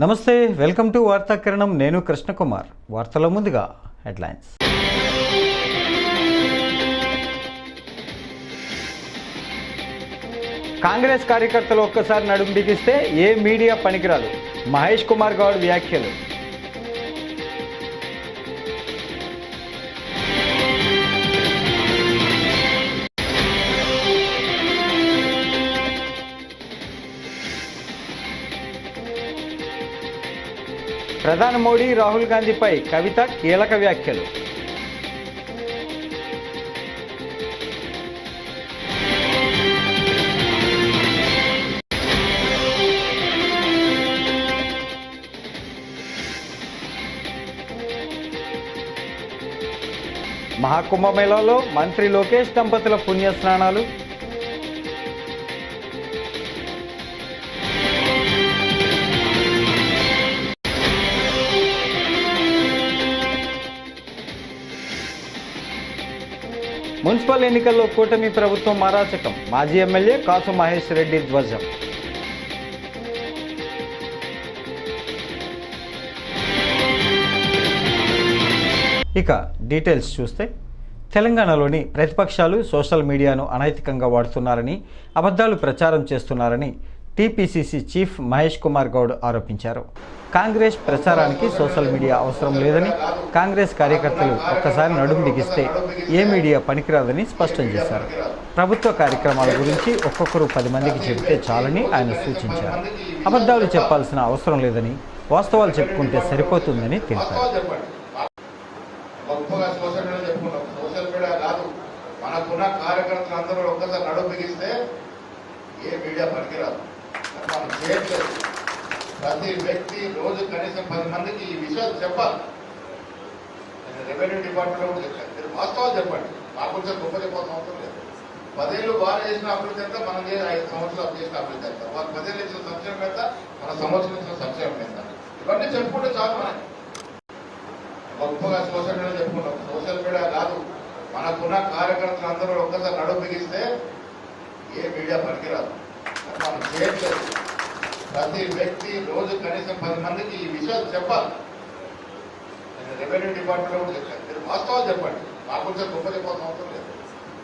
నమస్తే, welcome to వార్తాకిరణం. నేను కృష్ణకుమార్. వార్తల ముందుగా హెడ్లైన్స్. కాంగ్రెస్ కార్యకర్తలు ఒక్కసారి నడుము బిగిస్తే ఏ మీడియా పనికిరాదు. మహేష్ కుమార్ గౌడ్ వ్యాఖ్యలు. ప్రధాని మోడీ రాహుల్ గాంధీపై కవిత కీలక వ్యాఖ్యలు. మహాకుంభమేళాలో మంత్రి లోకేష్ దంపతుల పుణ్యస్నానాలు. మున్సిపల్ ఎన్నికల్లో కూటమి ప్రభుత్వం అరాచకం. మాజీ ఎమ్మెల్యే కాసు మహేష్ రెడ్డి ధ్వజం. ఇక డీటెయిల్స్ చూస్తే, తెలంగాణలోని ప్రతిపక్షాలు సోషల్ మీడియాను అనైతికంగా వాడుతున్నారని, అబద్ధాలు ప్రచారం చేస్తున్నారని టీపీసీసీ చీఫ్ మహేష్ కుమార్ గౌడ్ ఆరోపించారు. కాంగ్రెస్ ప్రచారానికి సోషల్ మీడియా అవసరం లేదని, కాంగ్రెస్ కార్యకర్తలు ఒక్కసారి నడుము బిగిస్తే ఏ మీడియా పనికిరాదని స్పష్టం చేశారు. ప్రభుత్వ కార్యక్రమాల గురించి ఒక్కొక్కరు 10 మందికి చెబితే చాలని ఆయన సూచించారు. అబద్ధాలు చెప్పాల్సిన అవసరం లేదని, వాస్తవాలు చెప్పుకుంటే సరిపోతుందని తెలిపారు. ప్రతి వ్యక్తి రోజు కనీసం 10 మందికి ఈ విషయాలు చెప్పాలి. రెవెన్యూ డిపార్ట్మెంట్ కూడా చెప్పాలి. మీరు వాస్తవాలు చెప్పండి. మా గురించి గొప్ప చెప్పాల్సిన అవసరం లేదు. 10 ఏళ్ళు బాగా చేసిన అభివృద్ధి ఎంత, మనం 5 సంవత్సరాలు చేసిన అభివృద్ధి ఎంత, వాళ్ళు 10 ఏళ్ళు ఇచ్చిన సంక్షేమం ఎంత, మన సంవత్సరం ఇచ్చిన సంక్షేమం ఎంత, ఇవన్నీ చెప్పుకుంటే చాలు. మనకి గొప్పగా సోషల్ మీడియా చెప్పుకుంటాం. సోషల్ మీడియా కాదు, మనకున్న కార్యకర్తలు అందరూ ఒక్కసారి నడుము బిగిస్తే ఏ మీడియా పనికిరాదు. మనం చేయట్లేదు. ప్రతి వ్యక్తి రోజు కనీసం 10 మందికి ఈ విషయాలు చెప్పాలి. రెవెన్యూ డిపార్ట్మెంట్ కూడా చెప్పాలి. మీరు వాస్తవాలు చెప్పండి. మా గురించి గొప్ప చెప్పాల్సిన అవసరం లేదు.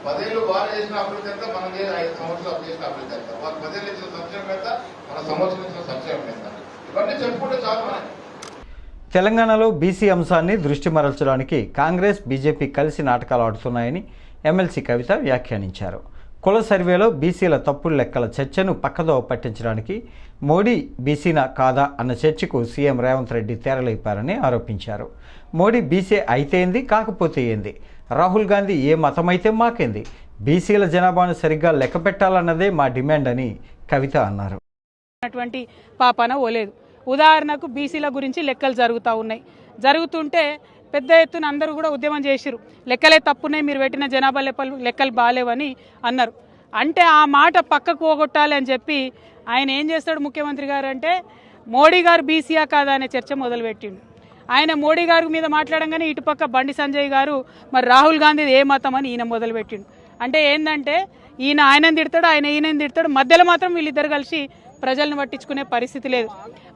10 ఏళ్ళు బాగా చేసిన అభివృద్ధి ఎంత, మనం 5 సంవత్సరాలు చేసిన అభివృద్ధి ఎంత, వాళ్ళు 10 ఏళ్ళు ఇచ్చిన సంక్షేమం ఎంత, మన సంవత్సరం ఇచ్చిన సంక్షేమం ఎంత, ఇవన్నీ చెప్పుకుంటే చాలు. మనకి తెలంగాణలో బీసీ అంశాన్ని దృష్టి మరల్చడానికి కాంగ్రెస్, బీజేపీ కలిసి నాటకాలు ఆడుతున్నాయని ఎమ్మెల్సీ కవిత వ్యాఖ్యానించారు. కుల సర్వేలో బీసీల తప్పుడు లెక్కల చర్చను పక్కదోవ పట్టించడానికి మోడీ బీసీనా కాదా అన్న చర్చకు సీఎం రేవంత్ రెడ్డి తెరలేపారని ఆరోపించారు. మోడీ బీసీ అయితే ఏంది, కాకపోతే ఏంది, రాహుల్ గాంధీ ఏ మతమైతే మాకేంది, బీసీల జనాభాను సరిగ్గా లెక్క పెట్టాలన్నదే మా డిమాండ్ అని కవిత అన్నారు. పాపన ఓలేదు. ఉదాహరణకు బీసీల గురించి లెక్కలు జరుగుతుంటే పెద్ద ఎత్తున అందరూ కూడా ఉద్యమం చేసిరు. లెక్కలే తప్పున్నాయి, మీరు పెట్టిన జనాభా లెక్కలు బాగాలేవని అన్నారు. అంటే ఆ మాట పక్కకు పోగొట్టాలి అని చెప్పి ఆయన ఏం చేస్తాడు ముఖ్యమంత్రి గారు అంటే, మోడీ గారు బీసీయా కాదా అనే చర్చ మొదలుపెట్టిండు. ఆయన మోడీ గారి మీద మాట్లాడంగానే ఇటుపక్క బండి సంజయ్ గారు మరి రాహుల్ గాంధీ ఏ మతం అని ఈయన మొదలుపెట్టిండు. అంటే ఏంటంటే ఆయనని తిడతాడు, ఈయనని తిడతాడు, మధ్యలో మాత్రం వీళ్ళిద్దరు కలిసి ప్రజలను పట్టించుకునే పరిస్థితి లేదు.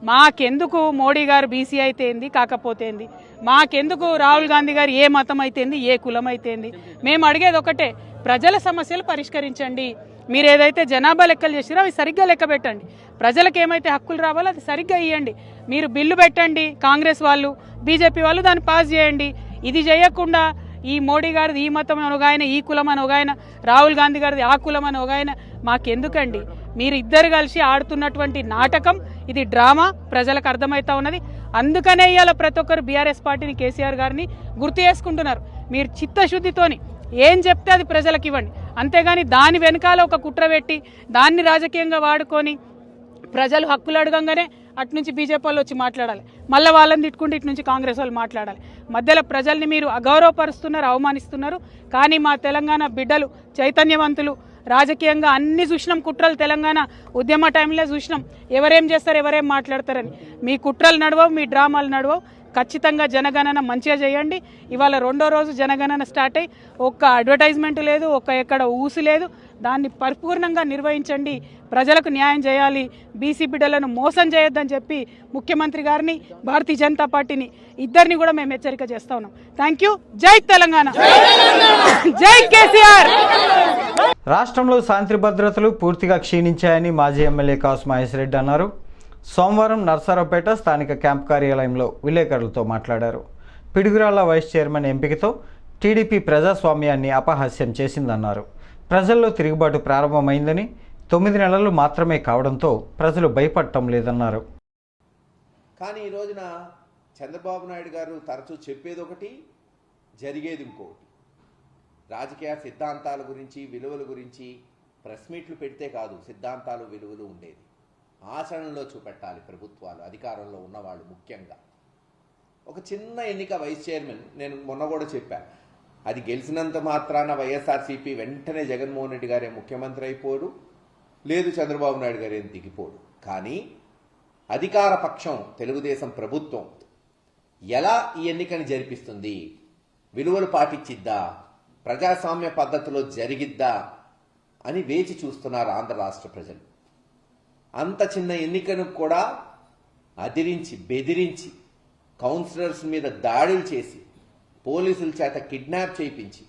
మాకెందుకు మోడీ గారు బీసీ అయితే ఏంది, కాకపోతే ఏంది, మాకెందుకు రాహుల్ గాంధీ గారు ఏ మతం అయితేంది, ఏ కులం అయితేంది, మేము అడిగేది ఒకటే, ప్రజల సమస్యలు పరిష్కరించండి. మీరు ఏదైతే జనాభా లెక్కలు చేసిరో అవి సరిగ్గా లెక్క పెట్టండి. ప్రజలకు ఏమైతే హక్కులు రావాలో అది సరిగ్గా ఇవ్వండి. మీరు బిల్లు పెట్టండి, కాంగ్రెస్ వాళ్ళు బీజేపీ వాళ్ళు దాన్ని పాస్ చేయండి. ఇది చేయకుండా ఈ మోడీ గారిది ఈ మతం అని ఒగాయన, ఈ కులం అని ఒగాయన, రాహుల్ గాంధీ గారిది ఆ కులం అని ఒగాయన, మాకెందుకండి? మీరు ఇద్దరు కలిసి ఆడుతున్నటువంటి నాటకం, ఇది డ్రామా ప్రజలకు అర్థమవుతా ఉన్నది. అందుకనే ఇవాళ ప్రతి ఒక్కరు బీఆర్ఎస్ పార్టీని, కేసీఆర్ గారిని గుర్తు చేసుకుంటున్నారు. మీరు చిత్తశుద్ధితోని ఏం చెప్తే అది ప్రజలకు ఇవ్వండి, అంతేగాని దాని వెనకాల ఒక కుట్ర పెట్టి దాన్ని రాజకీయంగా వాడుకొని ప్రజలు హక్కులు అడగంగానే అటు నుంచి బీజేపీ వాళ్ళు వచ్చి మాట్లాడాలి, మళ్ళీ వాళ్ళని తిట్టుకుంటే ఇటు నుంచి కాంగ్రెస్ వాళ్ళు మాట్లాడాలి. మధ్యలో ప్రజల్ని మీరు అగౌరవపరుస్తున్నారు, అవమానిస్తున్నారు. కానీ మా తెలంగాణ బిడ్డలు చైతన్యవంతులు, రాజకీయంగా అన్ని చూసినాం. కుట్రలు తెలంగాణ ఉద్యమ టైంలో చూసినాం, ఎవరేం చేస్తారు, ఎవరేం మాట్లాడతారని. మీ కుట్రలు నడవవు, మీ డ్రామాలు నడవవు. ఖచ్చితంగా జనగణన మంచిగా చేయండి. ఇవాళ 2వ రోజు జనగణన స్టార్ట్ అయ్యి ఒక్క అడ్వర్టైజ్మెంట్ లేదు, ఒక్క ఎక్కడ ఊసు లేదు. దాన్ని పరిపూర్ణంగా నిర్వహించండి. ప్రజలకు న్యాయం చేయాలి, బీసీ బిడ్డలను మోసం చేయొద్దని చెప్పి ముఖ్యమంత్రి గారిని, భారతీయ జనతా పార్టీని ఇద్దరిని కూడా మేము హెచ్చరిక చేస్తా ఉన్నాం. Thank you. జై తెలంగాణ, జై కేసీఆర్. రాష్ట్రంలో శాంతి భద్రతలు పూర్తిగా క్షీణించాయని మాజీ ఎమ్మెల్యే కాసు మహేష్ రెడ్డి అన్నారు. సోమవారం నర్సారావుపేట స్థానిక క్యాంప్ కార్యాలయంలో విలేకరులతో మాట్లాడారు. పిడుగురాళ్ల వైస్ చైర్మన్ ఎంపికతో టీడీపీ ప్రజాస్వామ్యాన్ని అపహాస్యం చేసిందన్నారు. ప్రజల్లో తిరుగుబాటు ప్రారంభమైందని, 9 నెలలు మాత్రమే కావడంతో ప్రజలు భయపడటం లేదన్నారు. కానీ ఈ రోజున చంద్రబాబు నాయుడు గారు తరచూ చెప్పేది ఒకటి, జరిగేది ఇంకొకటి. రాజకీయ సిద్ధాంతాల గురించి, విలువల గురించి ప్రెస్ మీట్లు పెడితే కాదు, సిద్ధాంతాలు విలువలు ఉండేది ఆచరణలో చూపెట్టాలి ప్రభుత్వాలు, అధికారంలో ఉన్నవాళ్ళు. ముఖ్యంగా ఒక చిన్న ఎన్నిక వైస్ చైర్మన్, నేను మొన్న కూడా చెప్పాను, అది గెలిచినంత మాత్రాన వైఎస్ఆర్సీపీ వెంటనే జగన్మోహన్ రెడ్డి గారే ముఖ్యమంత్రి అయిపోడు, లేదు చంద్రబాబు నాయుడు గారు ఏం దిగిపోడు. కానీ అధికార పక్షం తెలుగుదేశం ప్రభుత్వం ఎలా ఈ ఎన్నికని జరిపిస్తుంది, విలువలు పాటించిద్దా, ప్రజాస్వామ్య పద్ధతిలో జరిగిద్దా అని వేచి చూస్తున్నారు ఆంధ్ర రాష్ట్ర ప్రజలు. అంత చిన్న ఎన్నికను కూడా అదిరించి, బెదిరించి, కౌన్సిలర్స్ మీద దాడులు చేసి, పోలీసుల చేత కిడ్నాప్ చేయించి,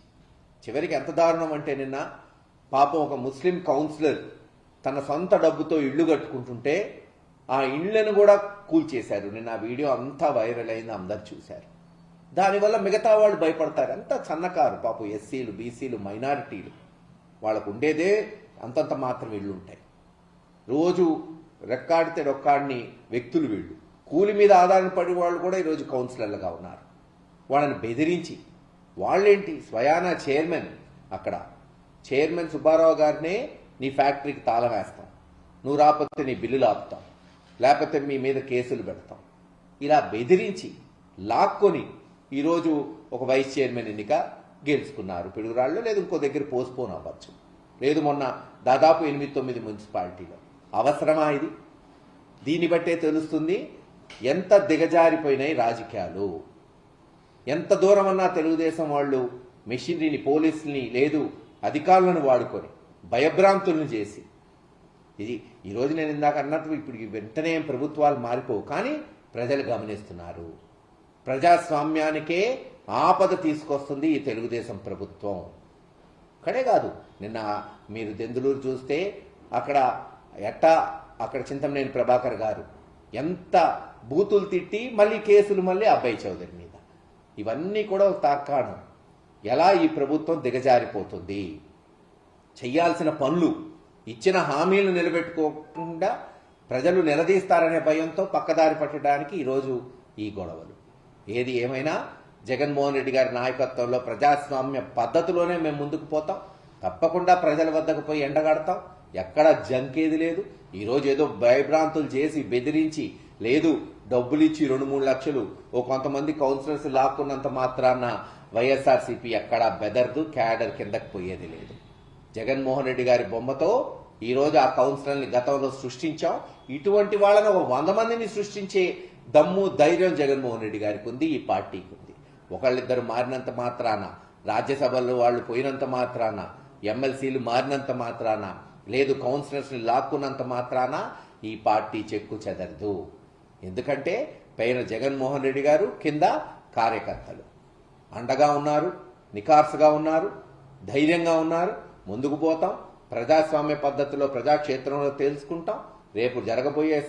చివరికి ఎంత దారుణం అంటే నిన్న పాపం ఒక ముస్లిం కౌన్సిలర్ తన సొంత డబ్బుతో ఇళ్లు కట్టుకుంటుంటే ఆ ఇళ్లను కూడా కూల్చేశారు. నిన్న ఆ వీడియో అంతా వైరల్ అయింది, అందరు చూశారు. దానివల్ల మిగతా వాళ్ళు భయపడతారు. అంత సన్నకారు పాపం, ఎస్సీలు, బీసీలు, మైనారిటీలు, వాళ్ళకు ఉండేదే అంతంత మాత్రం ఇళ్ళు ఉంటాయి. రోజు రెక్కాడితే రొక్కాడిని వ్యక్తులు వీళ్ళు. కూలి మీద ఆధారపడి వాళ్ళు కూడా ఈరోజు కౌన్సిలర్లుగా ఉన్నారు. వాళ్ళని బెదిరించి, వాళ్ళేంటి స్వయానా చైర్మన్, అక్కడ చైర్మన్ సుబ్బారావు గారినే నీ ఫ్యాక్టరీకి తాళం వేస్తాం, నువ్వు రాకపోతే నీ బిల్లులు ఆపుతాం, లేకపోతే మీ మీద కేసులు పెడతాం, ఇలా బెదిరించి లాక్కొని ఈరోజు ఒక వైస్ చైర్మన్ ఎన్నిక గెలుచుకున్నారు. పిడుగురాళ్ళు లేదు ఇంకో దగ్గర పోస్ట్పోన్ అవ్వచ్చు, లేదు మొన్న దాదాపు 8-9 మున్సిపాలిటీలో. అవసరమా ఇది? దీన్ని బట్టే తెలుస్తుంది ఎంత దిగజారిపోయినాయి రాజకీయాలు. ఎంత దూరం అన్నా తెలుగుదేశం వాళ్ళు మెషినరీని, పోలీసుల్ని, లేదు అధికారులను వాడుకొని భయభ్రాంతులను చేసి, ఇది ఈరోజు నేను ఇందాక అన్నట్టు ఇప్పుడు వెంటనే ప్రభుత్వాలు మారిపోవు, కానీ ప్రజలు గమనిస్తున్నారు. ప్రజాస్వామ్యానికే ఆపద తీసుకొస్తుంది ఈ తెలుగుదేశం ప్రభుత్వం. అక్కడే కాదు, నిన్న మీరు దెందులూరు చూస్తే అక్కడ చింతమనేని ప్రభాకర్ గారు ఎంత బూతులు తిట్టి మళ్ళీ కేసులు, మళ్ళీ అబ్బాయి చౌదరి మీద. ఇవన్నీ కూడా ఒక తార్కాణం ఎలా ఈ ప్రభుత్వం దిగజారిపోతుంది. చెయ్యాల్సిన పనులు, ఇచ్చిన హామీలు నిలబెట్టుకోకుండా ప్రజలు నిలదీస్తారనే భయంతో పక్కదారి పట్టడానికి ఈరోజు ఈ గొడవలు. ఏది ఏమైనా జగన్మోహన్ రెడ్డి గారి నాయకత్వంలో ప్రజాస్వామ్య పద్ధతిలోనే మేము ముందుకు పోతాం. తప్పకుండా ప్రజల వద్దకు పోయి ఎండగడతాం. ఎక్కడ జంకేది లేదు. ఈరోజు ఏదో భయభ్రాంతులు చేసి బెదిరించి, లేదు డబ్బులు ఇచ్చి 2-3 లక్షలు ఓ కొంతమంది కౌన్సిలర్స్ లాక్కున్నంత మాత్రాన వైఎస్ఆర్సీపీ ఎక్కడా బెదర్దు, క్యాడర్ కిందకు పోయేది లేదు. జగన్మోహన్ రెడ్డి గారి బొమ్మతో ఈరోజు ఆ కౌన్సిలర్ని గతంలో సృష్టించాం. ఇటువంటి వాళ్ళని ఒక 100 మందిని సృష్టించే దమ్ము, ధైర్యం జగన్మోహన్ రెడ్డి గారికి ఉంది, ఈ పార్టీకి ఉంది. ఒకళ్ళిద్దరు మారినంత మాత్రాన, రాజ్యసభలో వాళ్ళు పోయినంత మాత్రాన, ఎమ్మెల్సీలు మారినంత మాత్రాన, లేదు కౌన్సిలర్స్ని లాక్కున్నంత మాత్రాన ఈ పార్టీ చెక్కు చెదరదు. ఎందుకంటే పైన జగన్మోహన్ రెడ్డి గారు, కింద కార్యకర్తలు అండగా ఉన్నారు, నికార్సుగా ఉన్నారు, ధైర్యంగా ఉన్నారు. ముందుకు పోతాం. ప్రజాస్వామ్య పద్ధతిలో ప్రజాక్షేత్రంలో తెలుసుకుంటాం. రేపు జరగబోయే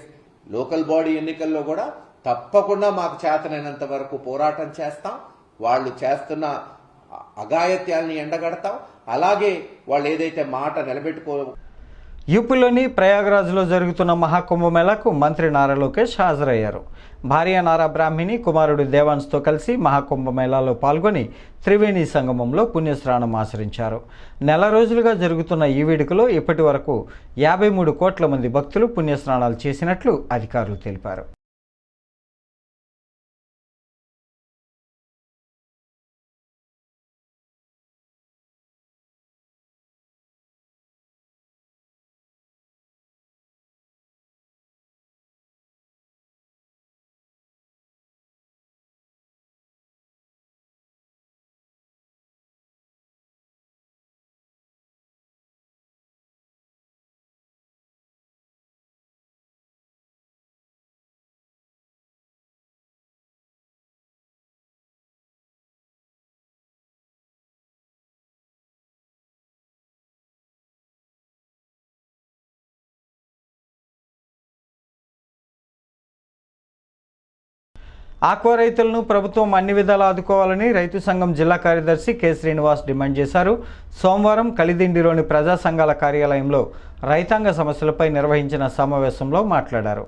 లోకల్ బాడీ ఎన్నికల్లో కూడా తప్పకుండా మాకు చేతనైనంత వరకు పోరాటం చేస్తాం. వాళ్ళు చేస్తున్న అఘాయిత్యాల్ని ఎండగడతాం. అలాగే వాళ్ళు ఏదైతే మాట నిలబెట్టుకో. యూపీలోని ప్రయాగ్రాజ్లో జరుగుతున్న మహాకుంభమేళాకు మంత్రి నారా లోకేష్ హాజరయ్యారు. భార్య నారా బ్రాహ్మిణి, కుమారుడు దేవాన్స్తో కలిసి మహాకుంభమేళాలో పాల్గొని త్రివేణి సంగమంలో పుణ్యస్నానం ఆచరించారు. నెల రోజులుగా జరుగుతున్న ఈ వేడుకలో ఇప్పటి వరకు 53 కోట్ల మంది భక్తులు పుణ్యస్నానాలు చేసినట్లు అధికారులు తెలిపారు. ఆక్వా రైతులను ప్రభుత్వం అన్ని విధాలా ఆదుకోవాలని రైతు సంఘం జిల్లా కార్యదర్శి కె శ్రీనివాస్ డిమాండ్ చేశారు. సోమవారం కలిదిండిలోని ప్రజా సంఘాల కార్యాలయంలో రైతాంగ సమస్యలపై నిర్వహించిన సమావేశంలో మాట్లాడారు.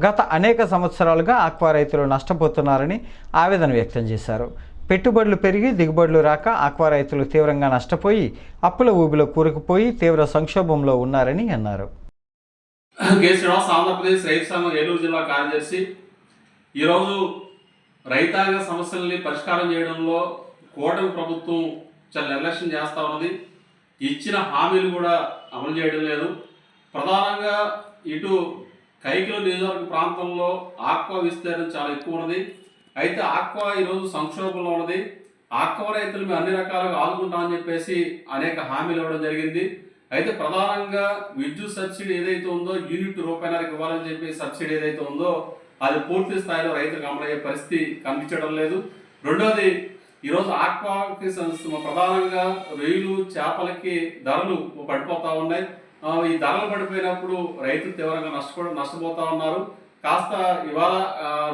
గత అనేక సంవత్సరాలుగా ఆక్వా రైతులు నష్టపోతున్నారని ఆవేదన వ్యక్తం చేశారు. పెట్టుబడులు పెరిగి దిగుబడులు రాక ఆక్వా రైతులు తీవ్రంగా నష్టపోయి అప్పుల ఊబిలో కూరుకుపోయి తీవ్ర సంక్షోభంలో ఉన్నారని అన్నారు. కె శ్రీనివాస్, ఆంధ్రప్రదేశ్ రైతు సంఘం ఏలూరు జిల్లా కార్యదర్శి. ఈరోజు రైతాంగ సమస్యల్ని పరిష్కారం చేయడంలో కూటమి ప్రభుత్వం చాలా నిర్లక్ష్యం చేస్తూ ఉన్నది. ఇచ్చిన హామీలు కూడా అమలు చేయడం లేదు. ప్రధానంగా ఇటు కైకిలో నియోజకవర్గ ప్రాంతంలో ఆక్వా విస్తీర్ణం చాలా ఎక్కువ ఉన్నది. అయితే ఆక్వా ఈరోజు సంక్షోభంలో ఉన్నది. ఆక్వా రైతులు మేము అన్ని రకాలుగా ఆదుకుంటామని చెప్పేసి అనేక హామీలు ఇవ్వడం జరిగింది. అయితే ప్రధానంగా విద్యుత్ సబ్సిడీ ఏదైతే ఉందో యూనిట్ రూపాయలకి ఇవ్వాలని చెప్పి సబ్సిడీ ఏదైతే ఉందో అది పూర్తి స్థాయిలో రైతులకు అమలయ్యే పరిస్థితి కనిపించడం లేదు. రెండోది, ఈరోజు ఆక్వాకి ప్రధానంగా రొయ్యలు చేపలకి ధరలు పడిపోతూ ఉన్నాయి. ఈ ధరలు పడిపోయినప్పుడు రైతులు తీవ్రంగా నష్టపోతూ ఉన్నారు. కాస్త ఇవాళ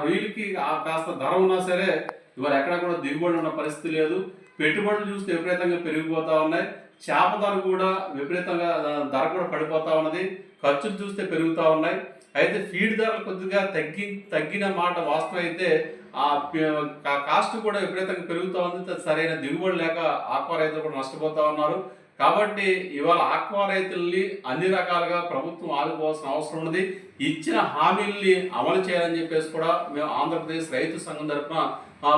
రొయ్యలకి కాస్త ధర ఉన్నా సరే ఇవాళ ఎక్కడ కూడా దిగుబడి ఉన్న పరిస్థితి లేదు. పెట్టుబడులు చూస్తే విపరీతంగా పెరిగిపోతూ ఉన్నాయి. చేప ధర కూడా విపరీతంగా ధర కూడా పడిపోతూ ఉన్నది. ఖర్చులు చూస్తే పెరుగుతూ ఉన్నాయి. అయితే ఫీడ్ ధరలు కొద్దిగా తగ్గిన మాట వాస్తవం. అయితే ఆ కాస్ట్ కూడా విపరీతంగా పెరుగుతూ ఉంది. సరైన దిగుబడి లేక ఆక్వా రైతులు కూడా నష్టపోతూ ఉన్నారు. కాబట్టి ఇవాళ ఆక్వా రైతుల్ని అన్ని రకాలుగా ప్రభుత్వం ఆదుకోవాల్సిన అవసరం ఉన్నది. ఇచ్చిన హామీల్ని అమలు చేయాలని చెప్పేసి కూడా మేము ఆంధ్రప్రదేశ్ రైతు సంఘం తరఫున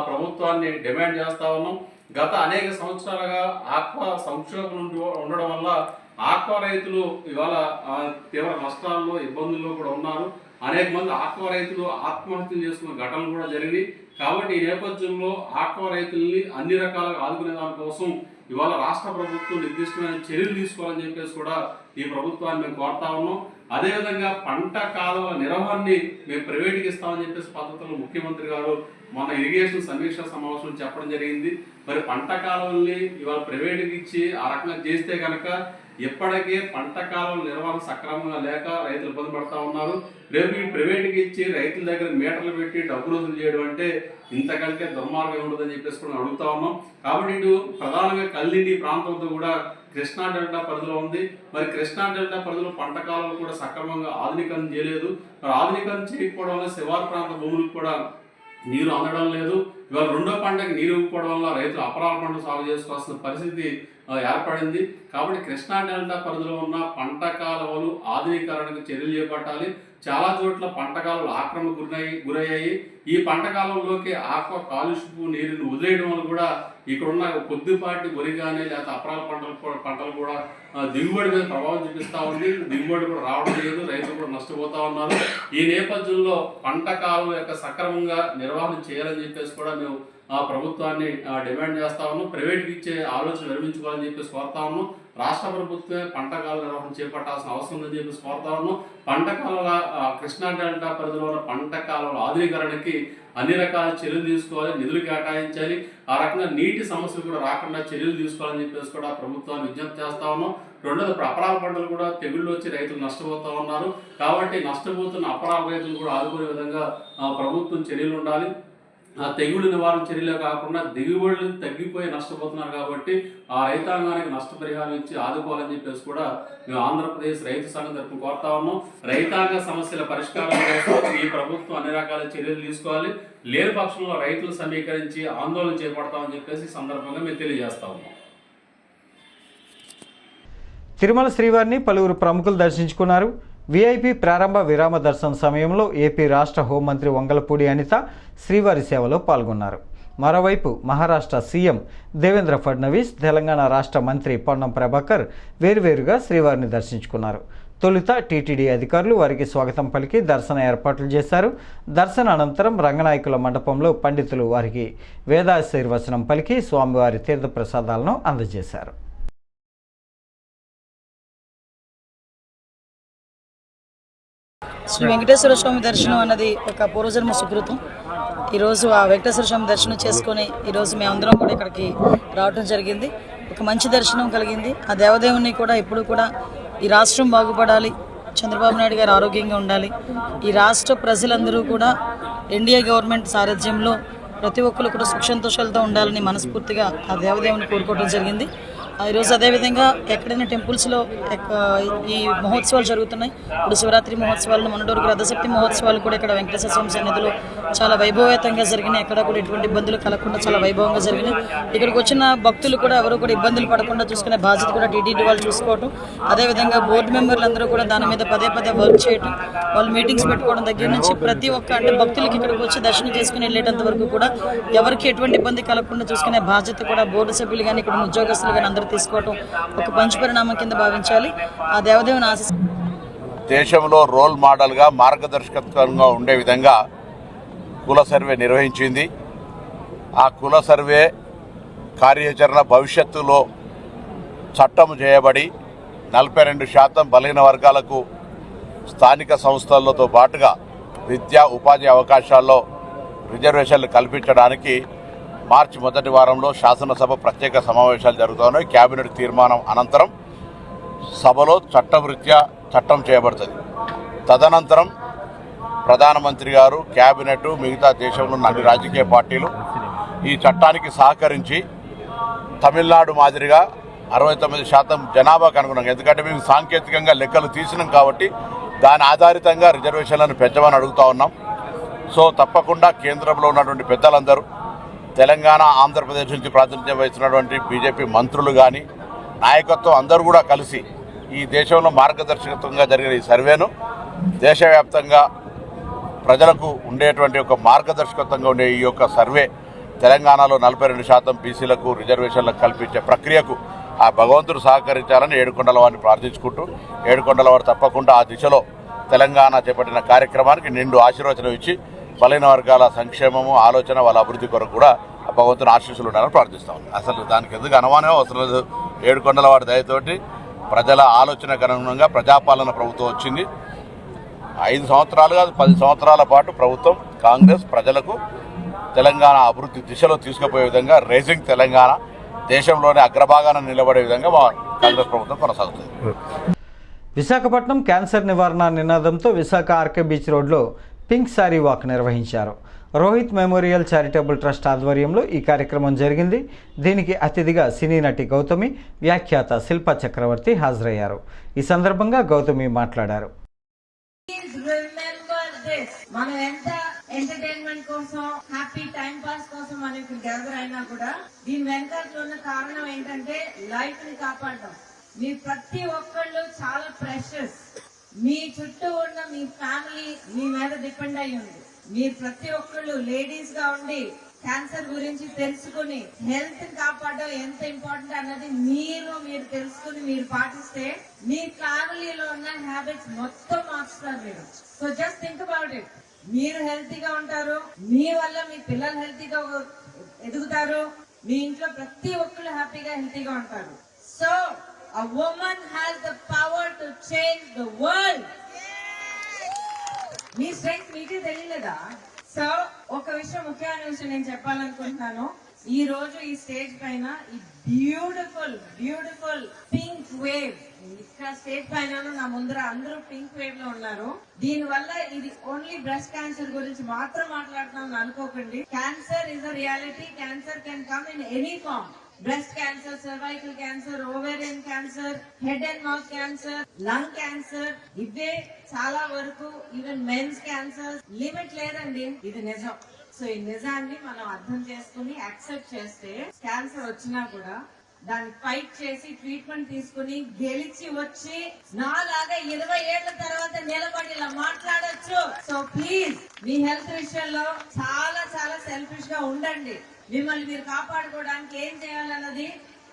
ప్రభుత్వాన్ని డిమాండ్ చేస్తా ఉన్నాం. గత అనేక సంవత్సరాలుగా ఆక్వా సంక్షోభం ఉండడం వల్ల ఆక్వా రైతులు ఇవాళ తీవ్ర నష్టాల్లో ఇబ్బందుల్లో కూడా ఉన్నారు. అనేక మంది ఆక్వా రైతులు ఆత్మహత్యలు చేసుకున్న ఘటనలు కూడా జరిగినాయి. కాబట్టి ఈ నేపథ్యంలో ఆక్వా రైతుల్ని అన్ని రకాలుగా ఆదుకునే దానికోసం ఇవాళ రాష్ట్ర ప్రభుత్వం నిర్దిష్టమైన చర్యలు తీసుకోవాలని చెప్పేసి కూడా ఈ ప్రభుత్వాన్ని మేము కోరుతా ఉన్నాం. అదేవిధంగా పంట కాలువల నిర్వహణని మేము ప్రైవేట్కి ఇస్తామని చెప్పేసి పద్ధతుల్లో ముఖ్యమంత్రి గారు మొన్న ఇరిగేషన్ సమీక్షా సమావేశంలో చెప్పడం జరిగింది. మరి పంట కాలువల్ని ఇవాళ ప్రైవేట్కి ఇచ్చి ఆ రకంగా చేస్తే కనుక ఇప్పటికే పంట కాలువల నిర్వహణ సక్రమంగా లేక రైతులు ఇబ్బంది పడతా ఉన్నారు. రేపు ఈ ప్రైవేట్కి ఇచ్చి రైతుల దగ్గర మీటర్లు పెట్టి డబ్బులు వసూలు చేయడం అంటే ఇంతకంటే దుర్మార్గం ఉండదని చెప్పేసి కూడా అడుగుతా ఉన్నాం. కాబట్టి ఇటు ప్రధానంగా కల్లిండి ప్రాంతంతో కూడా కృష్ణా డెల్టా పరిధిలో ఉంది. మరి కృష్ణా డెల్టా పరిధిలో పంట కాలువలు కూడా సక్రమంగా ఆధునీకరణ చేయలేదు. మరి ఆధునీకరణ చేయకపోవడం వల్ల శివారు ప్రాంత భూములకు కూడా నీరు అందడం లేదు. ఇవాళ రెండో పంటకి నీరు ఇవ్వకపోవడం వల్ల రైతులు అపరాల పంట సాగు చేసుకోవాల్సిన పరిస్థితి ఏర్పడింది. కాబట్టి కృష్ణా డెల్టా పరిధిలో ఉన్న పంట కాలువలు ఆధునీకరణకు చర్యలు చేపట్టాలి. చాలా చోట్ల పంట కాలువలు ఆక్రమణకు గురయ్యాయి. ఈ పంట కాలువలోకి ఆక్వా కాలుష్యపు నీరుని వదిలేయడం వల్ల కూడా ఇక్కడున్న కొద్దిపాటి వరి కానీ లేకపోతే అపరాల పంటలు కూడా దిగుబడి మీద ప్రభావం చూపిస్తూ ఉంది. దిగుబడి కూడా రావడం లేదు. రైతులు కూడా నష్టపోతూ ఉన్నారు. ఈ నేపథ్యంలో పంట కాలువ యొక్క సక్రమంగా నిర్వహణ చేయాలని చెప్పేసి కూడా మేము ప్రభుత్వాన్ని డిమాండ్ చేస్తా ఉన్నాం. ప్రైవేట్కి ఇచ్చే ఆలోచన విరమించుకోవాలని చెప్పేసి కోరుతా ఉన్నాం. రాష్ట్ర ప్రభుత్వమే పంట కాలువ నిర్వహణ చేపట్టాల్సిన అవసరం ఉందని చెప్పేసి కోరుతా ఉన్నాం. పంట కాలువల కృష్ణా డెల్టా పరిధిలో ఉన్న పంట కాలువల ఆధునీకరణకి అన్ని రకాల చర్యలు తీసుకోవాలి, నిధులు కేటాయించాలి. ఆ రకంగా నీటి సమస్యలు కూడా రాకుండా చర్యలు తీసుకోవాలని చెప్పేసి కూడా ప్రభుత్వాన్ని విజ్ఞప్తి చేస్తా ఉన్నాం. రెండోది, అపరాల పంటలు కూడా తెగుళ్ళు వచ్చి రైతులు నష్టపోతూ ఉన్నారు. కాబట్టి నష్టపోతున్న అపరాల రైతులు కూడా ఆదుకునే విధంగా ప్రభుత్వం చర్యలు ఉండాలి. ఆ తెగుళ్ళు నివారణ చర్యలే కాకుండా దిగుబడులు తగ్గిపోయి నష్టపోతున్నారు. కాబట్టి ఆ రైతాంగానికి నష్టపరిహారం ఇచ్చి ఆదుకోవాలని చెప్పేసి కూడా మేము ఆంధ్రప్రదేశ్ రైతు సంఘం తరఫున కోరుతా ఉన్నాం. రైతాంగ సమస్యల పరిష్కారం కోసం ఈ ప్రభుత్వం అన్ని రకాల చర్యలు తీసుకోవాలి. లేని పక్షంలో రైతులు సమీకరించి ఆందోళన చేపడతామని చెప్పేసి సందర్భంగా మేము తెలియజేస్తా ఉన్నాం. తిరుమల శ్రీవారిని పలువురు ప్రముఖులు దర్శించుకున్నారు. వీఐపీ ప్రారంభ విరామ దర్శన సమయంలో ఏపీ రాష్ట్ర హోంమంత్రి వంగలపూడి అనిత శ్రీవారి సేవలో పాల్గొన్నారు. మరోవైపు మహారాష్ట్ర సీఎం దేవేంద్ర ఫడ్నవీస్, తెలంగాణ రాష్ట్ర మంత్రి పొన్నం ప్రభాకర్ వేరువేరుగా శ్రీవారిని దర్శించుకున్నారు. తొలుత టీటీడీ అధికారులు వారికి స్వాగతం పలికి దర్శన ఏర్పాట్లు చేశారు. దర్శన అనంతరం రంగనాయకుల మండపంలో పండితులు వారికి వేదాశీర్వచనం పలికి స్వామివారి తీర్థప్రసాదాలను అందజేశారు. శ్రీ వెంకటేశ్వర స్వామి దర్శనం అన్నది ఒక పూర్వజన్మ సుకృతం. ఈరోజు ఆ వెంకటేశ్వర స్వామి దర్శనం చేసుకొని ఈరోజు మేమందరం కూడా ఇక్కడికి రావడం జరిగింది. ఒక మంచి దర్శనం కలిగింది. ఆ దేవదేవుని కూడా ఎప్పుడు కూడా ఈ రాష్ట్రం బాగుపడాలి, చంద్రబాబు నాయుడు గారు ఆరోగ్యంగా ఉండాలి. ఈ రాష్ట్ర ప్రజలందరూ కూడా ఎన్డీఏ గవర్నమెంట్ సారథ్యంలో ప్రతి ఒక్కరు కూడా సుఖ సంతోషాలతో ఉండాలని మనస్ఫూర్తిగా ఆ దేవదేవుని కోరుకోవడం జరిగింది. ఈరోజు అదేవిధంగా ఎక్కడైనా టెంపుల్స్లో ఈ మహోత్సవాలు జరుగుతున్నాయి. ఇప్పుడు శివరాత్రి మహోత్సవాలను, మొన్నటి రథసప్తి మహోత్సవాలు కూడా ఇక్కడ వెంకటేశ్వర స్వామి సన్నిధిలో చాలా వైభవేతంగా జరిగినాయి. ఎక్కడ కూడా ఎటువంటి ఇబ్బందులు కలగకుండా చాలా వైభవంగా జరిగినాయి. ఇక్కడికి వచ్చిన భక్తులు కూడా ఎవరు కూడా ఇబ్బందులు పడకుండా చూసుకునే బాధ్యత కూడా టీటీడీ వాళ్ళు చూసుకోవటం, అదేవిధంగా బోర్డు మెంబర్లు అందరూ కూడా దాని మీద పదే వర్క్ చేయటం, వాళ్ళు మీటింగ్స్ పెట్టుకోవడం దగ్గర నుంచి ప్రతి ఒక్క అంటే భక్తులకి ఇక్కడికి వచ్చి దర్శనం చేసుకుని వెళ్ళేటంత వరకు కూడా ఎవరికి ఎటువంటి ఇబ్బంది కలగకుండా చూసుకునే బాధ్యత కూడా బోర్డు సభ్యులు కానీ ఇక్కడ ఉద్యోగస్తులు కానీ అందరూ తీసుకోవటం ఒక మంచి పరిణామం కింద భావించాలి. ఆ దేవదేవుని ఆశీస్ దేశంలో రోల్ మోడల్గా మార్గదర్శకత్వంగా ఉండే విధంగా కుల సర్వే నిర్వహించింది. ఆ కుల సర్వే కార్యాచరణ భవిష్యత్తులో చట్టం చేయబడి 42% బలహీన వర్గాలకు స్థానిక సంస్థలతో పాటుగా విద్యా ఉపాధి అవకాశాల్లో రిజర్వేషన్లు కల్పించడానికి మార్చి మొదటి వారంలో శాసనసభ ప్రత్యేక సమావేశాలు జరుగుతున్నాయి. కేబినెట్ తీర్మానం అనంతరం సభలో చట్టరీత్యా చట్టం చేయబడుతుంది. తదనంతరం ప్రధానమంత్రి గారు, కేబినెట్, మిగతా దేశంలో ఉన్న అన్ని రాజకీయ పార్టీలు ఈ చట్టానికి సహకరించి తమిళనాడు మాదిరిగా 69% జనాభాకు అనుగుణంగా, ఎందుకంటే మేము సాంకేతికంగా లెక్కలు తీసినాం కాబట్టి దాని ఆధారితంగా రిజర్వేషన్లను పెంచమని అడుగుతా ఉన్నాం. సో తప్పకుండా కేంద్రంలో ఉన్నటువంటి పెద్దలందరూ, తెలంగాణ, ఆంధ్రప్రదేశ్ నుంచి ప్రాతినిధ్యం వహిస్తున్నటువంటి బీజేపీ మంత్రులు కానీ, నాయకత్వం అందరూ కూడా కలిసి ఈ దేశంలో మార్గదర్శకత్వంగా జరిగిన ఈ సర్వేను దేశవ్యాప్తంగా ప్రజలకు ఉండేటువంటి ఒక మార్గదర్శకత్వంగా ఉండే ఈ యొక్క సర్వే తెలంగాణలో 42% బీసీలకు రిజర్వేషన్లకు కల్పించే ప్రక్రియకు ఆ భగవంతుడు సహకరించాలని ఏడుకొండల వారిని ప్రార్థించుకుంటూ, ఏడుకొండల వారు తప్పకుండా ఆ దిశలో తెలంగాణ చేపట్టిన కార్యక్రమానికి నిండు ఆశీర్వచనం ఇచ్చి బలహీన వర్గాల సంక్షేమము, ఆలోచన, వాళ్ళ అభివృద్ధి కొరకు కూడా ఆ భగవంతుని ఆశీస్సులు ఉండాలని ప్రార్థిస్తాం. అసలు దానికి ఎందుకు అనుమానం అవసరం లేదు. ఏడుకొండల వారి దయతోటి ప్రజల ఆలోచనకు అనుగుణంగా ప్రజాపాలన ప్రభుత్వం వచ్చింది. 5 సంవత్సరాలు కాదు, 10 సంవత్సరాల పాటు ప్రభుత్వం కాంగ్రెస్ ప్రజలకు తెలంగాణ అభివృద్ధి దిశలో తీసుకుపోయే విధంగా రేజింగ్ తెలంగాణ, దేశంలోనే అగ్రభాగాన నిలబడే విధంగా మా కాంగ్రెస్ ప్రభుత్వం కొనసాగుతుంది. విశాఖపట్నం క్యాన్సర్ నివారణ నినాదంతో విశాఖ ఆర్కే బీచ్ రోడ్లో పింక్ శారీ వాక్ నిర్వహించారు. రోహిత్ మెమోరియల్ చారిటబుల్ ట్రస్ట్ ఆధ్వర్యంలో ఈ కార్యక్రమం జరిగింది. దీనికి అతిథిగా సినీ నటి గౌతమి, వ్యాఖ్యాత శిల్ప చక్రవర్తి హాజరయ్యారు. ఈ సందర్భంగా గౌతమి మాట్లాడారు. మనం ఎంత ఎంటర్టైన్మెంట్ కోసం, హ్యాపీ టైం పాస్ కోసం మనం ఇక్కడ గ్యాదర్ అయినా కూడా దీని వెనకాల ఉన్న కారణం ఏంటంటే లైఫ్ ని కాపాడడం. మీ ప్రతి ఒక్కళ్ళు చాలా ప్రెషస్. మీ చుట్టూ ఉన్న మీ ఫ్యామిలీ మీ మీద డిపెండ్ అయి ఉంది. మీరు ప్రతి ఒక్కళ్ళు లేడీస్ గా ఉండి క్యాన్సర్ గురించి తెలుసుకుని హెల్త్ ని కాపాడడం ఎంత ఇంపార్టెంట్ అన్నది మీరు తెలుసుకుని మీరు పాటిస్తే మీ ఫ్యామిలీలో ఉన్న హ్యాబిట్స్ మొత్తం మార్చుతారు మీరు. So just think about it. మీరు హెల్తీగా ఉంటారు, మీ వల్ల మీ పిల్లలు హెల్తీగా ఎదుగుతారు, మీ ఇంట్లో ప్రతి ఒక్కళ్ళు హ్యాపీగా హెల్తీగా ఉంటారు. So a woman has the power to change the world. Me strength మీకే తెలియలేదా? సో ఒక విషయం, ముఖ్యమైన విషయం నేను చెప్పాలనుకుంటున్నాను. ఈ రోజు ఈ స్టేజ్ పైన ఈ బ్యూటిఫుల్ పింక్ వేవ్, ఇక్కడ స్టేజ్ పైన నా ముందర అందరూ పింక్ వేవ్ లో ఉన్నారు. దీని వల్ల ఇది ఓన్లీ బ్రెస్ట్ క్యాన్సర్ గురించి మాత్రం మాట్లాడుతున్నాం అనుకోకండి. Cancer is a reality. Cancer can come in any form. Breast cancer, cervical cancer, ovarian cancer, head and mouth cancer, lung cancer, ఇవే చాలా వరకు ఈవెన్ మెన్స్ క్యాన్సర్. లిమిట్ లేదండి, ఇది నిజం. సో ఈ నిజాన్ని మనం అర్థం చేసుకుని యాక్సెప్ట్ చేస్తే క్యాన్సర్ వచ్చినా కూడా దాన్ని ఫైట్ చేసి ట్రీట్మెంట్ తీసుకుని గెలిచి వచ్చి నాలాగా 20 ఏళ్ల తర్వాత నిలబడి ఇలా మాట్లాడొచ్చు. సో ప్లీజ్ మీ హెల్త్ విషయంలో చాలా సెల్ఫిష్ గా ఉండండి. మిమ్మల్ని మీరు కాపాడుకోవడానికి ఏం చేయాలన్నది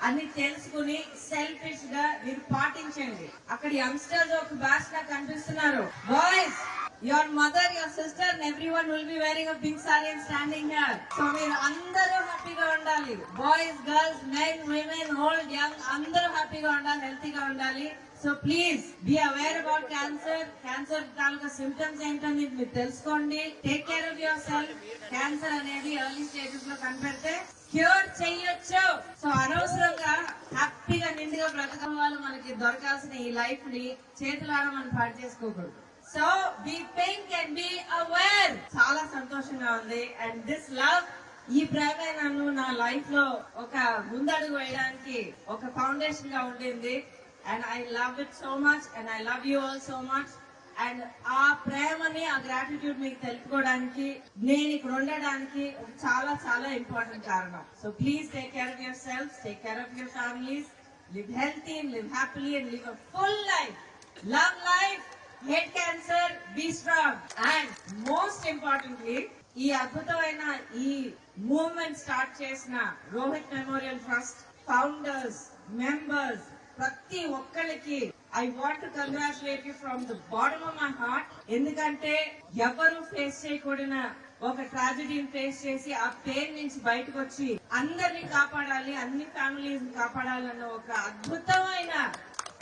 అన్ని తెలుసుకుని సెల్ఫిష్ గా మీరు పాటించండి. అక్కడ యంగ్స్టర్స్ ఒక బ్యాచ్ లా కనిపిస్తున్నారు. Boys, your mother, your sister and everyone will be wearing a pink saree and standing here. So మీరు అందరూ హ్యాపీగా ఉండాలి. Boys, girls, men, women, old, young, అందరూ హ్యాపీగా ఉండాలి, హెల్తీగా ఉండాలి. So please be aware about cancer. Cancer తాలూకా సిమ్టమ్స్ ఏంటని మీరు తెలుసుకోండి. Take care of yourself. Cancer అనేది ఎర్లీ స్టేజెస్ లో కనిపెడితే క్యూర్ చెయ్యొచ్చు. సో అనవసరంగా హ్యాపీగా నిండుగా బ్రతకడం వాళ్ళు మనకి దొరకాల్సిన ఈ లైఫ్ ని చేతులారా మనం పాడు చేసుకోకూడదు. So be pink and be aware. చాలా సంతోషంగా ఉంది. అండ్ దిస్ లవ్, ఈ ప్రేమే నన్ను నా లైఫ్ లో ఒక ముందడుగు వేయడానికి ఒక ఫౌండేషన్ గా ఉండింది. And I love it so much and I love you all so much. And ఆ ప్రేమని, ఆ గ్రాటిట్యూడ్ మీకు తెలుపుకోవడానికి, నేను ఇక్కడ ఉండడానికి చాలా చాలా ఇంపార్టెంట్ కారణం. So please take care of your self, take care of your families, live healthy, live happily and live a full life. Love life, hate cancer, be strong. And most importantly, ఈ అద్భుతమైన ఈ movement start చేసిన Rohit memorial trust founders, members, ప్రతి ఒక్కరికి I want to congratulate you from the bottom of my heart. ఎందుకంటే ఎవరు face చేయకూడిన ఒక ట్రాజడీని face చేసి ఆ పెయిన్ నుంచి బయటకు వచ్చి అందరినీ కాపాడాలి, అన్ని ఫ్యామిలీస్ కాపాడాలన్న ఒక అద్భుతమైన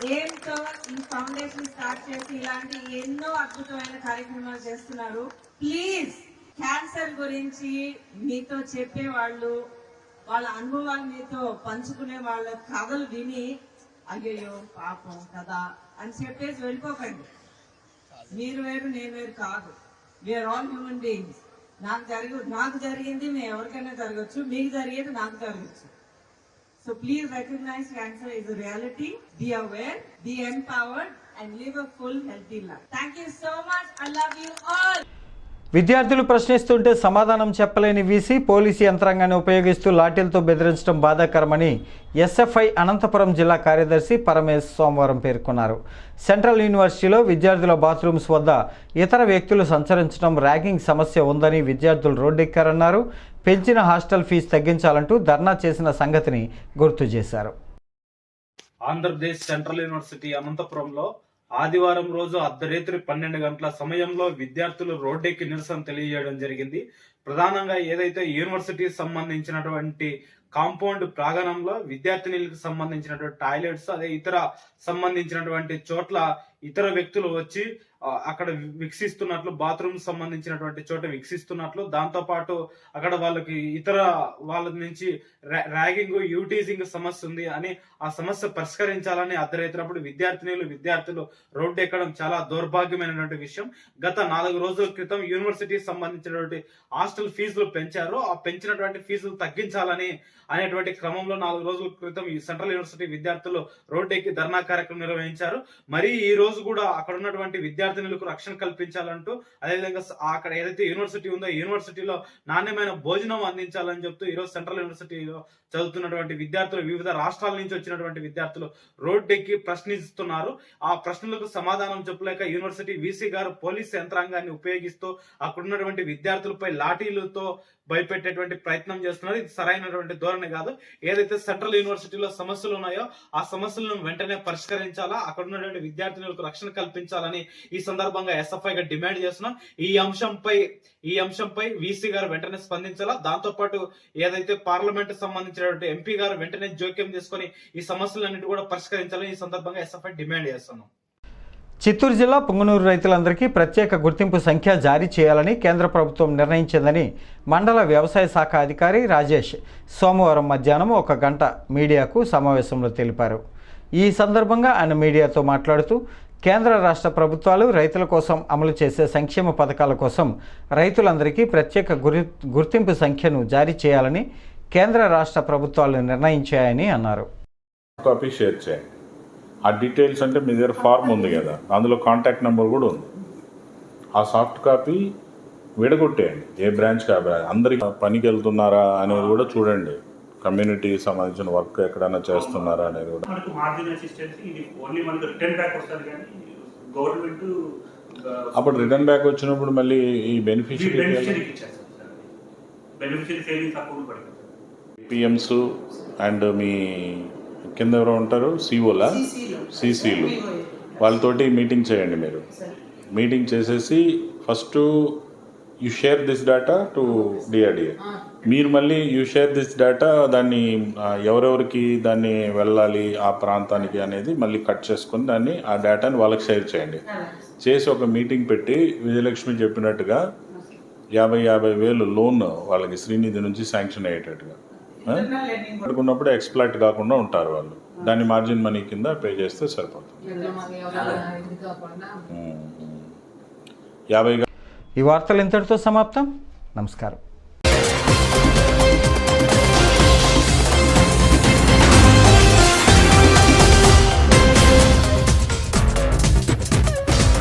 ఎయిమ్ తో ఈ ఫౌండేషన్ స్టార్ట్ చేసి ఇలాంటి ఎన్నో అద్భుతమైన కార్యక్రమాలు చేస్తున్నారు. ప్లీజ్ క్యాన్సర్ గురించి మీతో చెప్పే వాళ్ళు, వాళ్ళ అనుభవాలు మీతో పంచుకునే వాళ్ళ కథలు విని అయ్యో పాపం కదా అని చెప్పేసి వెళ్ళిపోకండి. మీరు వేరు, నేను వేరు కాదు. We are all human beings. నాకు జరిగింది మీ ఎవరికైనా జరగచ్చు, మీకు జరిగేది నాకు జరగచ్చు. So please recognise cancer is a reality. Be aware, be empowered and live a full healthy life. Thank you so much. I love you all. విద్యార్థులు ప్రశ్నిస్తుంటే సమాధానం చెప్పలేని వీసీ పోలీసు యంత్రాంగాన్ని ఉపయోగిస్తూ లాఠీలతో బెదిరించడం బాధాకరమని ఎస్ఎఫ్ఐ అనంతపురం జిల్లా కార్యదర్శి పరమేశ్ సోమవారం పేర్కొన్నారు. సెంట్రల్ యూనివర్సిటీలో విద్యార్థుల బాత్రూమ్స్ వద్ద ఇతర వ్యక్తులు సంచరించడం, ర్యాగింగ్ సమస్య ఉందని విద్యార్థులు రోడ్డెక్కారన్నారు. పెంచిన హాస్టల్ ఫీజు తగ్గించాలంటూ ధర్నా చేసిన సంగతిని గుర్తు చేశారు. ఆంధ్రప్రదేశ్ సెంట్రల్ యూనివర్సిటీ అనంతపురంలో ఆదివారం రోజు అర్ధరాత్రి 12 గంటల సమయంలో విద్యార్థులు రోడ్డెక్కి నిరసన తెలియజేయడం జరిగింది. ప్రధానంగా ఏదైతే యూనివర్సిటీ సంబంధించినటువంటి కాంపౌండ్ ప్రాంగణంలో విద్యార్థినులకు సంబంధించినటువంటి టాయిలెట్స్, అదే ఇతర సంబంధించినటువంటి చోట్ల ఇతర వ్యక్తులు వచ్చి అక్కడ విక్షిస్తున్నట్లు, బాత్రూమ్ సంబంధించినటువంటి చోట విక్షిస్తున్నట్లు, దాంతో పాటు అక్కడ వాళ్ళకి ఇతర వాళ్ళ నుంచి ర్యాగింగ్, యూటీజింగ్ సమస్య ఉంది అని ఆ సమస్య పరిష్కరించాలని అర్ధరాత్రి విద్యార్థులు రోడ్డు ఎక్కడం చాలా దౌర్భాగ్యమైనటువంటి విషయం. గత 4 రోజుల క్రితం యూనివర్సిటీకి సంబంధించినటువంటి హాస్టల్ ఫీజులు పెంచారు. ఆ పెంచినటువంటి ఫీజులు తగ్గించాలని అనేటువంటి క్రమంలో 4 రోజుల క్రితం ఈ సెంట్రల్ యూనివర్సిటీ విద్యార్థులు రోడ్డు ఎక్కి ధర్నా కార్యక్రమం నిర్వహించారు. మరి ఈ రోజు కూడా అక్కడ ఉన్నటువంటి విద్యార్థినులకు రక్షణ కల్పించాలంటూ, అదేవిధంగా అక్కడ ఏదైతే యూనివర్సిటీ ఉందో యూనివర్సిటీలో నాణ్యమైన భోజనం అందించాలని చెప్తూ ఈ రోజు సెంట్రల్ యూనివర్సిటీలో చదువుతున్నటువంటి విద్యార్థులు, వివిధ రాష్ట్రాల నుంచి వచ్చినటువంటి విద్యార్థులు రోడ్డెక్కి ప్రశ్నిస్తున్నారు. ఆ ప్రశ్నలకు సమాధానం చెప్పలేక యూనివర్సిటీ వీసీ గారు పోలీసు యంత్రాంగాన్ని ఉపయోగిస్తూ అక్కడ ఉన్నటువంటి విద్యార్థులపై లాఠీలతో భయపెట్టేటువంటి ప్రయత్నం చేస్తున్నారు. ఇది సరైనటువంటి ధోరణి కాదు. ఏదైతే సెంట్రల్ యూనివర్సిటీలో సమస్యలు ఉన్నాయో ఆ సమస్యలను వెంటనే పరిష్కరించాలా, అక్కడ ఉన్నటువంటి విద్యార్థులకు రక్షణ కల్పించాలని ఈ సందర్భంగా ఎస్ఎఫ్ఐగా డిమాండ్ చేస్తున్నాం. ఈ అంశంపై వీసీ గారు వెంటనే స్పందించాలా. దాంతో పాటు ఏదైతే పార్లమెంట్ సంబంధించినటువంటి ఎంపీ గారు వెంటనే జోక్యం చేసుకుని ఈ సమస్యలన్నిటి కూడా పరిష్కరించాలని ఈ సందర్భంగా ఎస్ఎఫ్ఐ డిమాండ్ చేస్తున్నాం. చిత్తూరు జిల్లా పుంగనూరు రైతులందరికీ ప్రత్యేక గుర్తింపు సంఖ్య జారీ చేయాలని కేంద్ర ప్రభుత్వం నిర్ణయించిందని మండల వ్యవసాయ శాఖ అధికారి రాజేష్ సోమవారం మధ్యాహ్నం 1 గంట మీడియాకు సమావేశంలో తెలిపారు. ఈ సందర్భంగా ఆయన మీడియాతో మాట్లాడుతూ కేంద్ర రాష్ట్ర ప్రభుత్వాలు రైతుల కోసం అమలు చేసే సంక్షేమ పథకాల కోసం రైతులందరికీ ప్రత్యేక గుర్తింపు సంఖ్యను జారీ చేయాలని కేంద్ర రాష్ట్ర ప్రభుత్వాలు నిర్ణయించాయని అన్నారు. కాపీ షేర్ చేయండి. ఆ డీటెయిల్స్ అంటే మీ దగ్గర ఫార్మ్ ఉంది కదా, అందులో కాంటాక్ట్ నెంబర్ కూడా ఉంది. ఆ సాఫ్ట్ కాపీ విడగొట్టేయండి. ఏ బ్రాంచ్ కా బ్రాంచ్, అందరికి పనికి వెళ్తున్నారా అనేది కూడా చూడండి. కమ్యూనిటీ సంబంధించిన వర్క్ ఎక్కడైనా చేస్తున్నారా అనేది కూడా. అప్పుడు రిటర్న్ బ్యాక్ వచ్చినప్పుడు మళ్ళీ ఈ బెనిఫిషియరీ పిఎంస్ అండ్ మీ కింద ఎవరో ఉంటారు సిసిలు వాళ్ళతోటి మీటింగ్ చేయండి. మీరు మీటింగ్ చేసేసి first you share this data to DRDA. మీరు మళ్ళీ యూ షేర్ దిస్ డేటా, దాన్ని ఎవరెవరికి దాన్ని వెళ్ళాలి ఆ ప్రాంతానికి అనేది మళ్ళీ కట్ చేసుకొని దాన్ని ఆ డేటాని వాళ్ళకి షేర్ చేయండి. చేసి ఒక మీటింగ్ పెట్టి విజయలక్ష్మి చెప్పినట్టుగా 50,000 లోన్ వాళ్ళకి శ్రీనిధి నుంచి శాంక్షన్ అయ్యేటట్టుగా పడుకున్నప్పుడు ఎక్స్ప్లాయిట్ కాకుండా ఉంటారు వాళ్ళు. దాన్ని మార్జిన్ మనీ కింద పే చేస్తే సరిపోతుంది. 50 ఈ వార్తలు ఇంతటితో సమాప్తం. నమస్కారం.